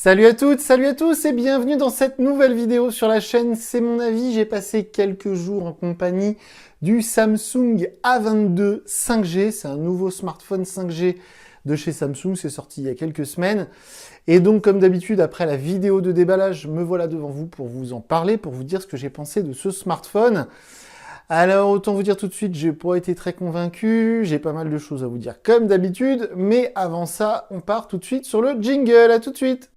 Salut à toutes, salut à tous et bienvenue dans cette nouvelle vidéo sur la chaîne C'est mon avis. J'ai passé quelques jours en compagnie du Samsung A22 5G. C'est un nouveau smartphone 5G de chez Samsung, c'est sorti il y a quelques semaines. Et donc comme d'habitude, après la vidéo de déballage, me voilà devant vous pour vous en parler, pour vous dire ce que j'ai pensé de ce smartphone. Alors, autant vous dire tout de suite, j'ai pas été très convaincu, j'ai pas mal de choses à vous dire comme d'habitude, mais avant ça, on part tout de suite sur le jingle, à tout de suite.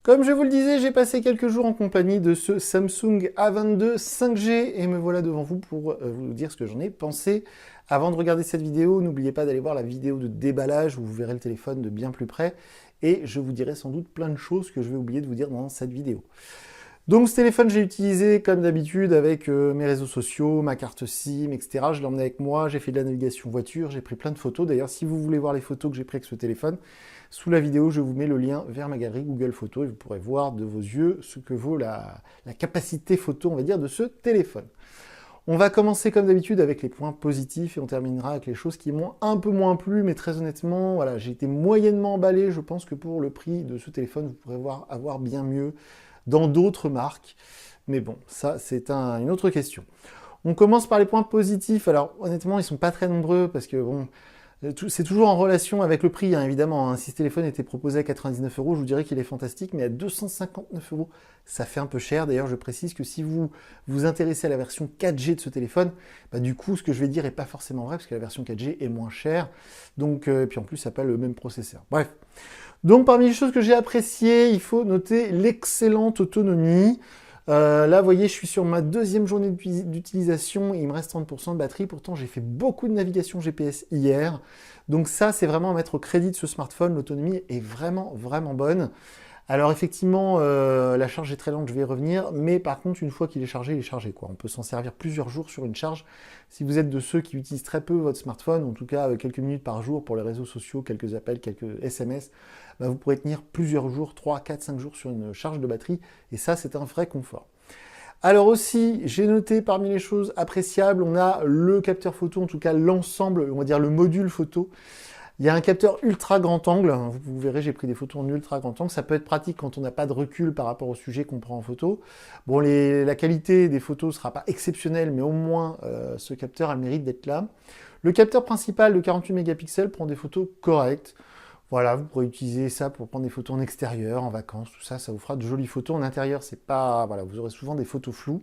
Comme je vous le disais, j'ai passé quelques jours en compagnie de ce Samsung A22 5G et me voilà devant vous pour vous dire ce que j'en ai pensé. Avant de regarder cette vidéo, n'oubliez pas d'aller voir la vidéo de déballage où vous verrez le téléphone de bien plus près et je vous dirai sans doute plein de choses que je vais oublier de vous dire dans cette vidéo. Donc ce téléphone, j'ai utilisé comme d'habitude avec mes réseaux sociaux, ma carte SIM, etc. Je l'ai emmené avec moi, j'ai fait de la navigation voiture, j'ai pris plein de photos. D'ailleurs, si vous voulez voir les photos que j'ai prises avec ce téléphone, sous la vidéo, je vous mets le lien vers ma galerie Google Photos et vous pourrez voir de vos yeux ce que vaut la capacité photo, on va dire, de ce téléphone. On va commencer comme d'habitude avec les points positifs et on terminera avec les choses qui m'ont un peu moins plu, mais très honnêtement, voilà, j'ai été moyennement emballé. Je pense que pour le prix de ce téléphone, vous pourrez avoir bien mieux dans d'autres marques. Mais bon, ça, c'est une autre question. On commence par les points positifs. Alors, honnêtement, ils sont pas très nombreux parce que, bon, c'est toujours en relation avec le prix, hein, évidemment. Hein. Si ce téléphone était proposé à 99 €, je vous dirais qu'il est fantastique, mais à 259 €, ça fait un peu cher. D'ailleurs, je précise que si vous vous intéressez à la version 4G de ce téléphone, bah, du coup, ce que je vais dire n'est pas forcément vrai, parce que la version 4G est moins chère. Donc, et puis en plus, ça n'a pas le même processeur. Bref. Donc, parmi les choses que j'ai appréciées, il faut noter l'excellente autonomie. Là, vous voyez, je suis sur ma deuxième journée d'utilisation, il me reste 30% de batterie, pourtant j'ai fait beaucoup de navigation GPS hier, donc ça c'est vraiment à mettre au crédit de ce smartphone, l'autonomie est vraiment bonne. Alors effectivement, la charge est très lente, je vais y revenir, mais par contre, une fois qu'il est chargé, quoi. On peut s'en servir plusieurs jours sur une charge. Si vous êtes de ceux qui utilisent très peu votre smartphone, en tout cas quelques minutes par jour pour les réseaux sociaux, quelques appels, quelques SMS, bah, vous pourrez tenir plusieurs jours, 3, 4, 5 jours sur une charge de batterie, et ça, c'est un vrai confort. Alors aussi, j'ai noté parmi les choses appréciables, on a le capteur photo, en tout cas l'ensemble, on va dire le module photo. Il y a un capteur ultra grand angle, vous verrez, j'ai pris des photos en ultra grand angle, ça peut être pratique quand on n'a pas de recul par rapport au sujet qu'on prend en photo. Bon, la qualité des photos ne sera pas exceptionnelle, mais au moins ce capteur a le mérite d'être là. Le capteur principal de 48 mégapixels prend des photos correctes. Voilà, vous pourrez utiliser ça pour prendre des photos en extérieur, en vacances, tout ça, ça vous fera de jolies photos. En intérieur, c'est pas, voilà, vous aurez souvent des photos floues.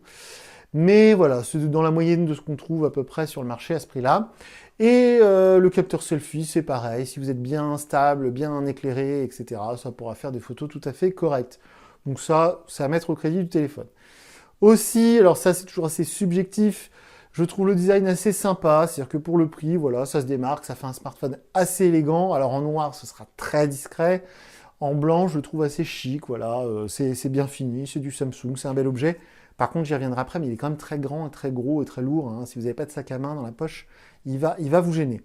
Mais voilà, c'est dans la moyenne de ce qu'on trouve à peu près sur le marché à ce prix-là. Et le capteur selfie, c'est pareil. Si vous êtes bien stable, bien éclairé, etc., ça pourra faire des photos tout à fait correctes. Donc ça, c'est à mettre au crédit du téléphone. Aussi, alors ça c'est toujours assez subjectif, je trouve le design assez sympa, c'est-à-dire que pour le prix, voilà, ça se démarque, ça fait un smartphone assez élégant. Alors en noir, ce sera très discret. En blanc, je le trouve assez chic, voilà, c'est bien fini, c'est du Samsung, c'est un bel objet. Par contre, j'y reviendrai après, mais il est quand même très grand, très gros et très lourd. Hein. Si vous n'avez pas de sac à main dans la poche, il va vous gêner.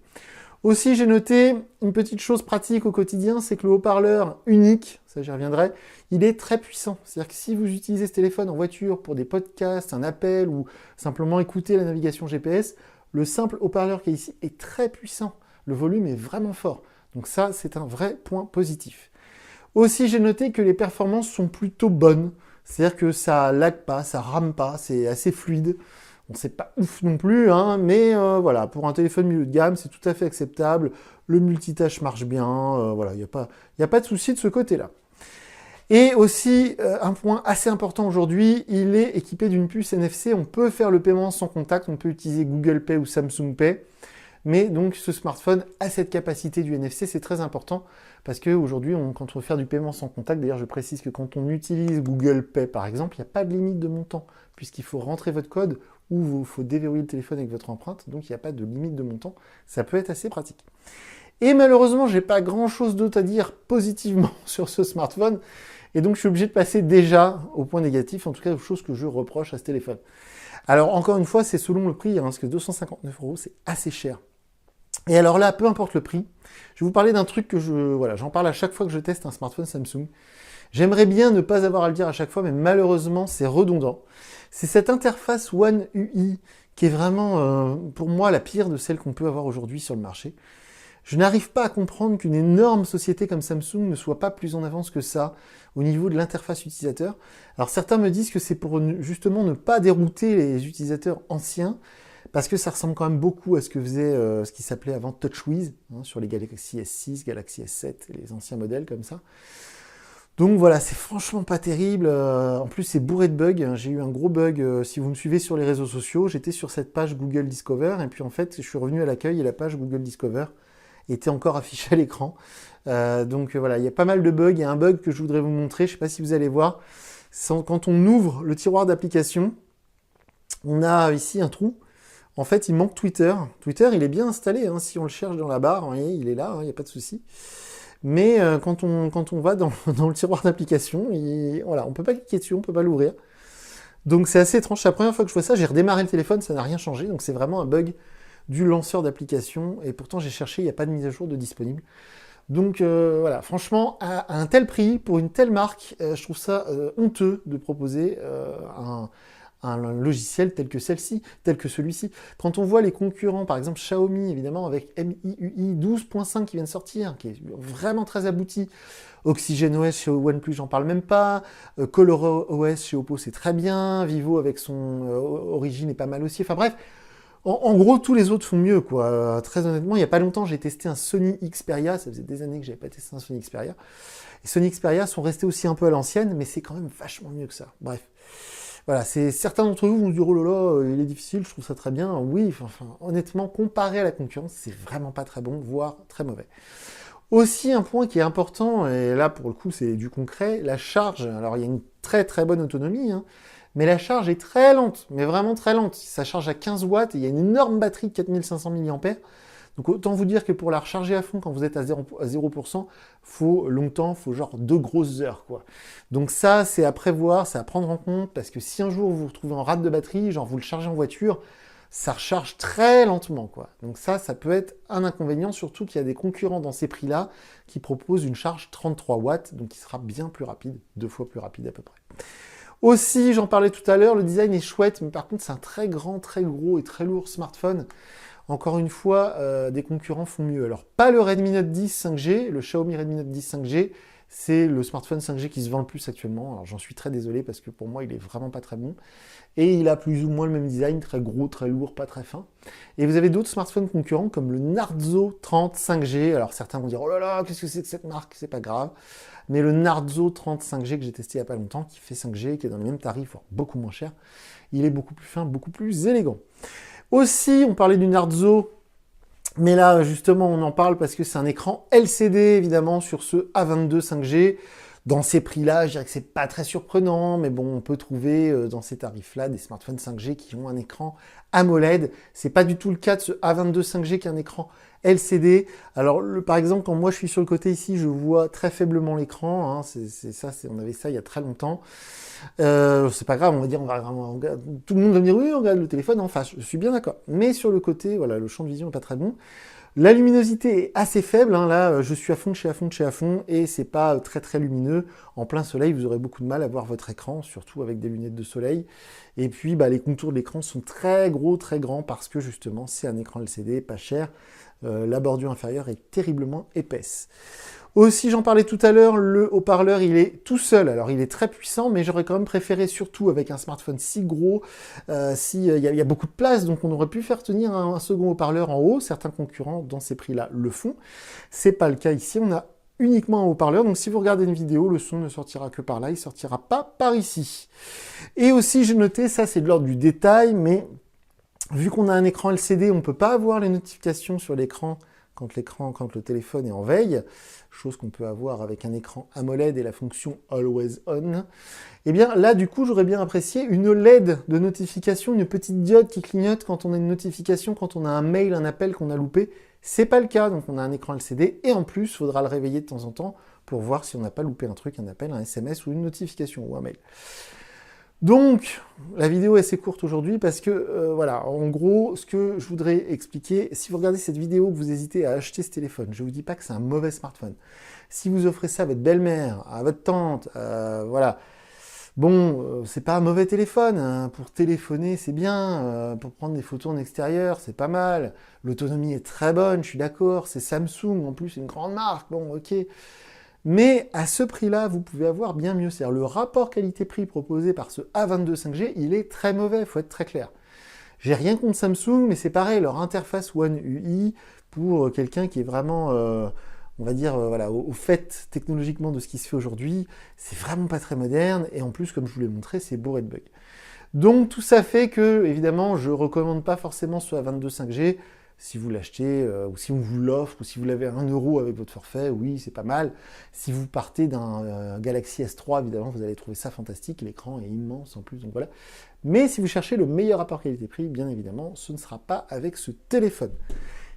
Aussi, j'ai noté une petite chose pratique au quotidien, c'est que le haut-parleur unique, ça j'y reviendrai, il est très puissant. C'est-à-dire que si vous utilisez ce téléphone en voiture pour des podcasts, un appel ou simplement écouter la navigation GPS, le simple haut-parleur qui est ici est très puissant. Le volume est vraiment fort. Donc ça, c'est un vrai point positif. Aussi, j'ai noté que les performances sont plutôt bonnes. C'est-à-dire que ça lag pas, ça rame pas, c'est assez fluide. Bon, c'est pas ouf non plus, hein, mais voilà, pour un téléphone milieu de gamme, c'est tout à fait acceptable. Le multitâche marche bien, voilà, il n'y a pas de souci de ce côté-là. Et aussi, un point assez important aujourd'hui, il est équipé d'une puce NFC. On peut faire le paiement sans contact, on peut utiliser Google Pay ou Samsung Pay. Mais donc ce smartphone a cette capacité du NFC, c'est très important parce qu'aujourd'hui, quand on veut faire du paiement sans contact, d'ailleurs je précise que quand on utilise Google Pay par exemple, il n'y a pas de limite de montant puisqu'il faut rentrer votre code ou il faut déverrouiller le téléphone avec votre empreinte, donc il n'y a pas de limite de montant, ça peut être assez pratique. Et malheureusement, j'ai pas grand chose d'autre à dire positivement sur ce smartphone et donc je suis obligé de passer déjà au point négatif, en tout cas aux choses que je reproche à ce téléphone. Alors encore une fois, c'est selon le prix, hein, parce que 259 €, c'est assez cher. Et alors là, peu importe le prix, je vais vous parler d'un truc que j'en parle à chaque fois que je teste un smartphone Samsung. J'aimerais bien ne pas avoir à le dire à chaque fois, mais malheureusement, c'est redondant. C'est cette interface One UI qui est vraiment, pour moi, la pire de celle qu'on peut avoir aujourd'hui sur le marché. Je n'arrive pas à comprendre qu'une énorme société comme Samsung ne soit pas plus en avance que ça au niveau de l'interface utilisateur. Alors certains me disent que c'est pour justement ne pas dérouter les utilisateurs anciens, parce que ça ressemble quand même beaucoup à ce que faisait ce qui s'appelait avant TouchWiz, hein, sur les Galaxy S6, Galaxy S7, les anciens modèles comme ça. Donc voilà, c'est franchement pas terrible. En plus, c'est bourré de bugs. J'ai eu un gros bug. Si vous me suivez sur les réseaux sociaux, j'étais sur cette page Google Discover, et puis en fait, je suis revenu à l'accueil et la page Google Discover était encore affichée à l'écran. Donc voilà, il y a pas mal de bugs. Il y a un bug que je voudrais vous montrer. Je ne sais pas si vous allez voir. Quand on ouvre le tiroir d'application, on a ici un trou. En fait, il manque Twitter. Twitter, il est bien installé. Hein, si on le cherche dans la barre, vous voyez, il est là, il n'y a pas de souci. Mais quand on va dans le tiroir d'application, voilà, on ne peut pas cliquer dessus, on ne peut pas l'ouvrir. Donc c'est assez étrange. C'est la première fois que je vois ça. J'ai redémarré le téléphone, ça n'a rien changé. Donc c'est vraiment un bug du lanceur d'application. Et pourtant, j'ai cherché, il n'y a pas de mise à jour de disponible. Donc voilà, franchement, à un tel prix, pour une telle marque, je trouve ça honteux de proposer un logiciel tel que celui-ci. Quand on voit les concurrents, par exemple Xiaomi, évidemment, avec MIUI 12.5 qui vient de sortir, qui est vraiment très abouti, OxygenOS chez OnePlus, j'en parle même pas, ColorOS chez Oppo, c'est très bien, Vivo avec son Origin est pas mal aussi, enfin bref, en gros, tous les autres font mieux, quoi. Très honnêtement, il n'y a pas longtemps, j'ai testé un Sony Xperia, ça faisait des années que je n'avais pas testé un Sony Xperia, et Sony Xperia sont restés aussi un peu à l'ancienne, mais c'est quand même vachement mieux que ça. Bref. Voilà, certains d'entre vous vont se dire, oh là là, il est difficile, je trouve ça très bien. Oui, enfin, honnêtement, comparé à la concurrence, c'est vraiment pas très bon, voire très mauvais. Aussi, un point qui est important, et là, pour le coup, c'est du concret, la charge. Alors, il y a une très très bonne autonomie, hein, mais la charge est très lente, mais vraiment très lente. Ça charge à 15 watts, et il y a une énorme batterie de 4500 mAh. Donc autant vous dire que pour la recharger à fond quand vous êtes à 0%, faut longtemps, faut genre 2 grosses heures, quoi. Donc ça, c'est à prévoir, c'est à prendre en compte, parce que si un jour vous vous retrouvez en rate de batterie, genre vous le chargez en voiture, ça recharge très lentement, quoi. Donc ça peut être un inconvénient, surtout qu'il y a des concurrents dans ces prix-là qui proposent une charge 33 watts, donc qui sera bien plus rapide, 2 fois plus rapide à peu près. Aussi, j'en parlais tout à l'heure, le design est chouette, mais par contre c'est un très grand, très gros et très lourd smartphone. Encore une fois, des concurrents font mieux. Alors, pas le Redmi Note 10 5G, le Xiaomi Redmi Note 10 5G, c'est le smartphone 5G qui se vend le plus actuellement. Alors, j'en suis très désolé parce que pour moi, il est vraiment pas très bon. Et il a plus ou moins le même design, très gros, très lourd, pas très fin. Et vous avez d'autres smartphones concurrents comme le Narzo 30 5G. Alors, certains vont dire, oh là là, qu'est-ce que c'est que cette marque? C'est pas grave. Mais le Narzo 30 5G que j'ai testé il n'y a pas longtemps, qui fait 5G, qui est dans le même tarif, voire beaucoup moins cher, il est beaucoup plus fin, beaucoup plus élégant. Aussi, on parlait du Narzo, mais là, justement, on en parle parce que c'est un écran LCD, évidemment, sur ce A22 5G. Dans ces prix-là, je dirais que c'est pas très surprenant, mais bon, on peut trouver dans ces tarifs-là des smartphones 5G qui ont un écran AMOLED. C'est pas du tout le cas de ce A22 5G qui a un écran LCD. Alors, par exemple, quand moi je suis sur le côté ici, je vois très faiblement l'écran. Hein, on avait ça il y a très longtemps. C'est pas grave, on va dire, tout le monde va me dire oui, on regarde le téléphone en face. Je suis bien d'accord. Mais sur le côté, voilà, le champ de vision n'est pas très bon. La luminosité est assez faible, hein. Là je suis à fond de chez à fond, et c'est pas très très lumineux. En plein soleil, vous aurez beaucoup de mal à voir votre écran, surtout avec des lunettes de soleil. Et puis les contours de l'écran sont très gros, très grands, parce que justement c'est un écran LCD, pas cher. La bordure inférieure est terriblement épaisse. Aussi, j'en parlais tout à l'heure, le haut-parleur, il est tout seul. Alors, il est très puissant, mais j'aurais quand même préféré, surtout avec un smartphone si gros, il y a beaucoup de place, donc on aurait pu faire tenir un second haut-parleur en haut. Certains concurrents, dans ces prix-là, le font. C'est pas le cas ici, on a uniquement un haut-parleur, donc si vous regardez une vidéo, le son ne sortira que par là, il sortira pas par ici. Et aussi, j'ai noté, ça c'est de l'ordre du détail, mais vu qu'on a un écran LCD, on ne peut pas avoir les notifications sur l'écran quand le téléphone est en veille, chose qu'on peut avoir avec un écran AMOLED et la fonction Always On. Et bien là, du coup, j'aurais bien apprécié une LED de notification, une petite diode qui clignote quand on a une notification, quand on a un mail, un appel qu'on a loupé. C'est pas le cas, donc on a un écran LCD et en plus, il faudra le réveiller de temps en temps pour voir si on n'a pas loupé un truc, un appel, un SMS ou une notification ou un mail. Donc, la vidéo est assez courte aujourd'hui parce que, voilà, en gros, ce que je voudrais expliquer, si vous regardez cette vidéo, que vous hésitez à acheter ce téléphone, je ne vous dis pas que c'est un mauvais smartphone. Si vous offrez ça à votre belle-mère, à votre tante, voilà, Bon, c'est pas un mauvais téléphone, hein. Pour téléphoner c'est bien, pour prendre des photos en extérieur c'est pas mal, l'autonomie est très bonne, je suis d'accord, c'est Samsung, en plus une grande marque, bon ok. Mais à ce prix-là, vous pouvez avoir bien mieux. C'est-à-dire le rapport qualité-prix proposé par ce A22 5G, il est très mauvais, il faut être très clair. J'ai rien contre Samsung, mais c'est pareil, leur interface One UI, pour quelqu'un qui est vraiment, on va dire, voilà, au fait technologiquement de ce qui se fait aujourd'hui, c'est vraiment pas très moderne, et en plus, comme je vous l'ai montré, c'est bourré de bugs. Donc tout ça fait que, évidemment, je recommande pas forcément ce A22 5G. Si vous l'achetez, ou si on vous l'offre, ou si vous l'avez à 1 € avec votre forfait, oui, c'est pas mal. Si vous partez d'un Galaxy S3, évidemment, vous allez trouver ça fantastique. L'écran est immense en plus, donc voilà. Mais si vous cherchez le meilleur rapport qualité-prix, bien évidemment, ce ne sera pas avec ce téléphone.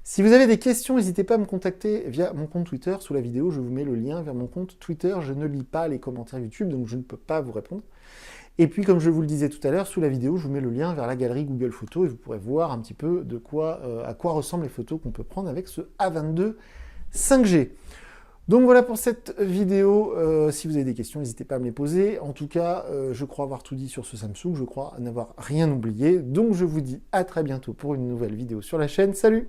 Si vous avez des questions, n'hésitez pas à me contacter via mon compte Twitter. Sous la vidéo, je vous mets le lien vers mon compte Twitter. Je ne lis pas les commentaires YouTube, donc je ne peux pas vous répondre. Et puis, comme je vous le disais tout à l'heure, sous la vidéo, je vous mets le lien vers la galerie Google Photos et vous pourrez voir un petit peu à quoi ressemblent les photos qu'on peut prendre avec ce A22 5G. Donc voilà pour cette vidéo. Si vous avez des questions, n'hésitez pas à me les poser. En tout cas, je crois avoir tout dit sur ce Samsung. Je crois n'avoir rien oublié. Donc je vous dis à très bientôt pour une nouvelle vidéo sur la chaîne. Salut!